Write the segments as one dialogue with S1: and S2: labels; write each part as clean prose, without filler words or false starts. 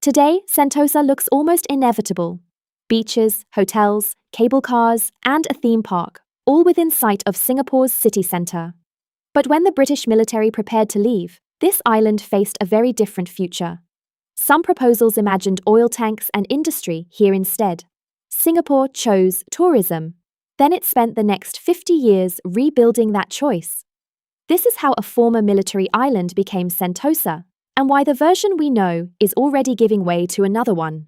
S1: Today, Sentosa looks almost inevitable. Beaches, hotels, cable cars, and a theme park, all within sight of Singapore's city centre. But when the British military prepared to leave, this island faced a very different future. Some proposals imagined oil tanks and industry here instead. Singapore chose tourism. Then it spent the next 50 years rebuilding that choice. This is how a former military island became Sentosa, and why the version we know is already giving way to another one.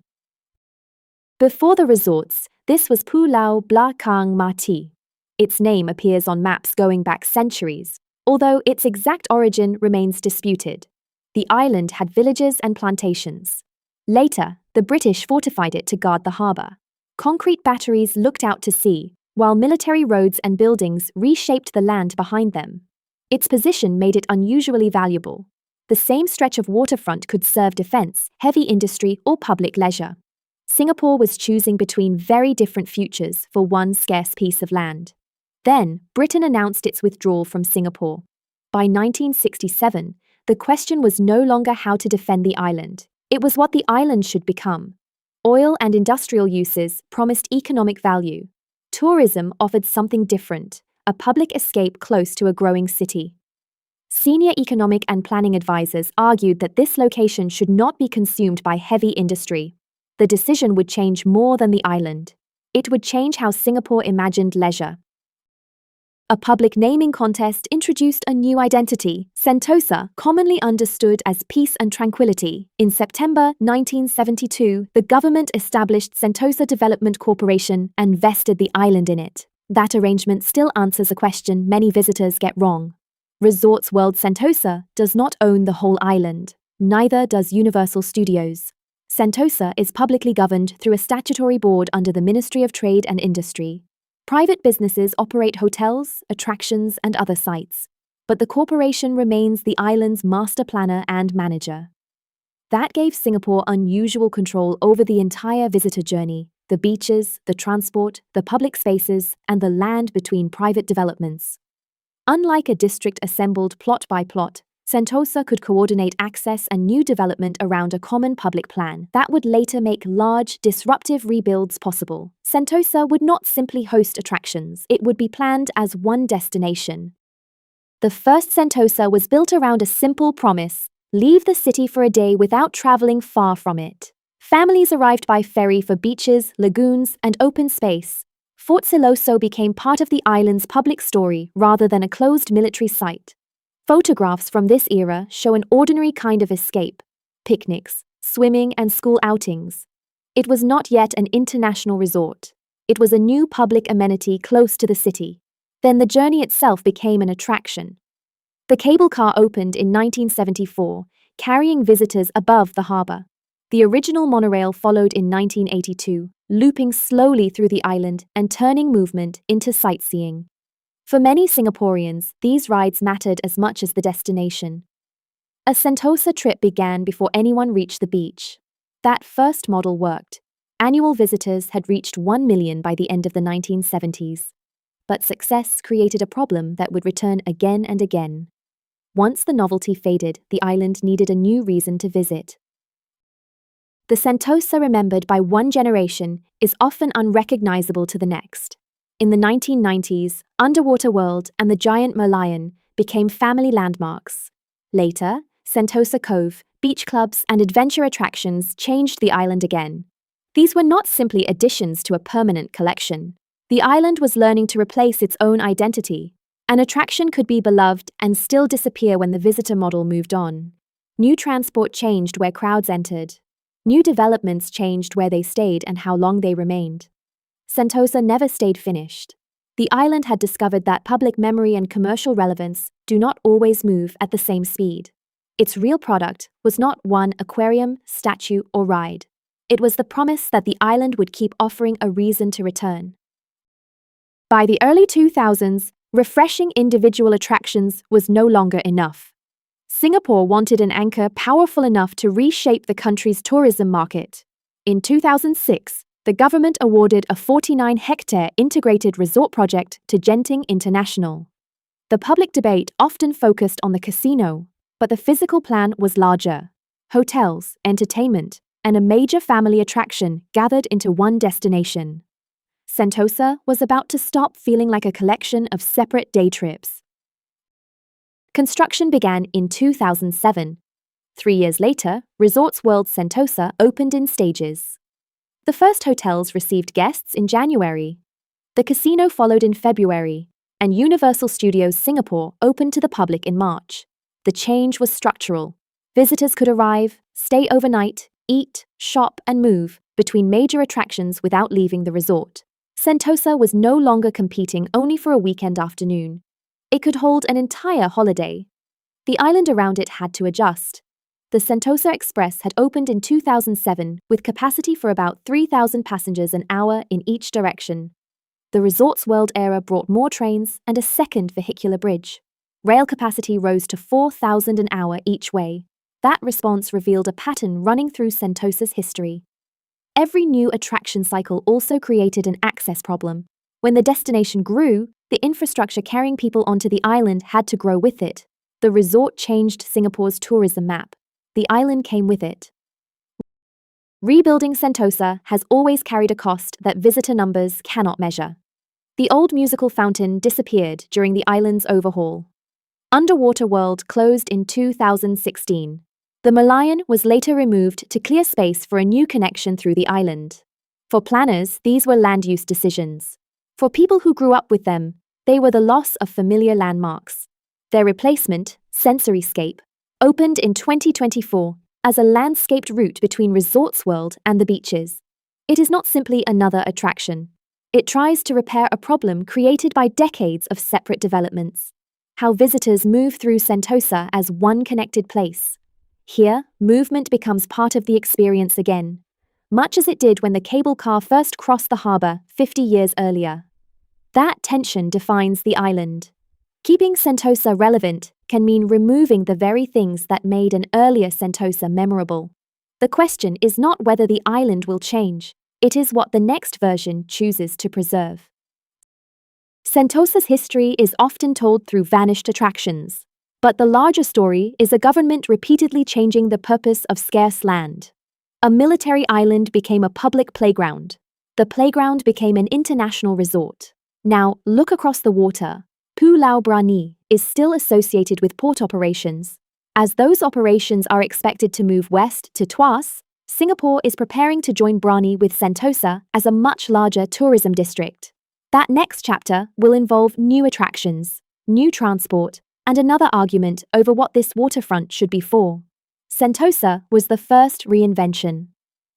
S1: Before the resorts, this was Pulau Blakang Mati. Its name appears on maps going back centuries, although its exact origin remains disputed. The island had villages and plantations. Later, the British fortified it to guard the harbour. Concrete batteries looked out to sea, while military roads and buildings reshaped the land behind them. Its position made it unusually valuable. The same stretch of waterfront could serve defence, heavy industry, or public leisure. Singapore was choosing between very different futures for one scarce piece of land. Then, Britain announced its withdrawal from Singapore. By 1967, the question was no longer how to defend the island. It was what the island should become. Oil and industrial uses promised economic value. Tourism offered something different, a public escape close to a growing city. Senior economic and planning advisors argued that this location should not be consumed by heavy industry. The decision would change more than the island. It would change how Singapore imagined leisure. A public naming contest introduced a new identity, Sentosa, commonly understood as peace and tranquility. In September 1972, the government established Sentosa Development Corporation and vested the island in it. That arrangement still answers a question many visitors get wrong. Resorts World Sentosa does not own the whole island. Neither does Universal Studios. Sentosa is publicly governed through a statutory board under the Ministry of Trade and Industry. Private businesses operate hotels, attractions, and other sites, but the corporation remains the island's master planner and manager. That gave Singapore unusual control over the entire visitor journey, the beaches, the transport, the public spaces, and the land between private developments. Unlike a district assembled plot by plot, Sentosa could coordinate access and new development around a common public plan that would later make large, disruptive rebuilds possible. Sentosa would not simply host attractions, it would be planned as one destination. The first Sentosa was built around a simple promise: leave the city for a day without traveling far from it. Families arrived by ferry for beaches, lagoons, and open space. Fort Siloso became part of the island's public story rather than a closed military site. Photographs from this era show an ordinary kind of escape: picnics, swimming, and school outings. It was not yet an international resort. It was a new public amenity close to the city. Then the journey itself became an attraction. The cable car opened in 1974, carrying visitors above the harbour. The original monorail followed in 1982, looping slowly through the island and turning movement into sightseeing. For many Singaporeans, these rides mattered as much as the destination. A Sentosa trip began before anyone reached the beach. That first model worked. Annual visitors had reached 1 million by the end of the 1970s. But success created a problem that would return again and again. Once the novelty faded, the island needed a new reason to visit. The Sentosa remembered by one generation is often unrecognizable to the next. In the 1990s, Underwater World and the giant Merlion became family landmarks. Later, Sentosa Cove, beach clubs, and adventure attractions changed the island again. These were not simply additions to a permanent collection. The island was learning to replace its own identity. An attraction could be beloved and still disappear when the visitor model moved on. New transport changed where crowds entered. New developments changed where they stayed and how long they remained. Sentosa never stayed finished. The island had discovered that public memory and commercial relevance do not always move at the same speed. Its real product was not one aquarium, statue, or ride. It was the promise that the island would keep offering a reason to return. By the early 2000s, refreshing individual attractions was no enough enough. Singapore wanted an anchor powerful enough to reshape the country's tourism market. In 2006, the government awarded a 49-hectare integrated resort project to Genting International. The public debate often focused on the casino, but the physical plan was larger: hotels, entertainment, and a major family attraction gathered into one destination. Sentosa was about to stop feeling like a collection of separate day trips. Construction began in 2007. 3 years later, Resorts World Sentosa opened in stages. The first hotels received guests in January. The casino followed in February, and Universal Studios Singapore opened to the public in March. The change was structural. Visitors could arrive, stay overnight, eat, shop, and move between major attractions without leaving the resort. Sentosa was no longer competing only for a weekend afternoon. It could hold an entire holiday. The island around it had to adjust. The Sentosa Express had opened in 2007 with capacity for about 3,000 passengers an hour in each direction. The Resorts World era brought more trains and a second vehicular bridge. Rail capacity rose to 4,000 an hour each way. That response revealed a pattern running through Sentosa's history. Every new attraction cycle also created an access problem. When the destination grew, the infrastructure carrying people onto the island had to grow with it. The resort changed Singapore's tourism map. The island came with it. Rebuilding Sentosa has always carried a cost that visitor numbers cannot measure. The old musical fountain disappeared during the island's overhaul. Underwater World closed in 2016. The Malayan was later removed to clear space for a new connection through the island. For planners, these were land use decisions. For people who grew up with them, they were the loss of familiar landmarks. Their replacement, Sensoryscape, opened in 2024 as a landscaped route between Resorts World and the beaches. It is not simply another attraction. It tries to repair a problem created by decades of separate developments. How visitors move through Sentosa as one connected place. Here, movement becomes part of the experience again, much as it did when the cable car first crossed the harbour 50 years earlier. That tension defines the island. Keeping Sentosa relevant can mean removing the very things that made an earlier Sentosa memorable. The question is not whether the island will change, it is what the next version chooses to preserve. Sentosa's history is often told through vanished attractions, but the larger story is a government repeatedly changing the purpose of scarce land. A military island became a public playground. The playground became an international resort. Now, look across the water. Pulau Brani is still associated with port operations. As those operations are expected to move west to Tuas, Singapore is preparing to join Brani with Sentosa as a much larger tourism district. That next chapter will involve new attractions, new transport, and another argument over what this waterfront should be for. Sentosa was the first reinvention.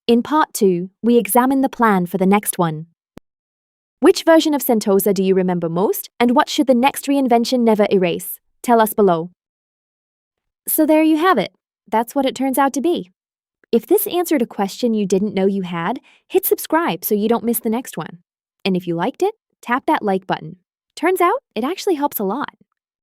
S1: In part 2, we examine the plan for the next one. Which version of Sentosa do you remember most, and what should the next reinvention never erase? Tell us below. So there you have it. That's what it turns out to be. If this answered a question you didn't know you had, hit subscribe so you don't miss the next one. And if you liked it, tap that like button. Turns out, it actually helps a lot.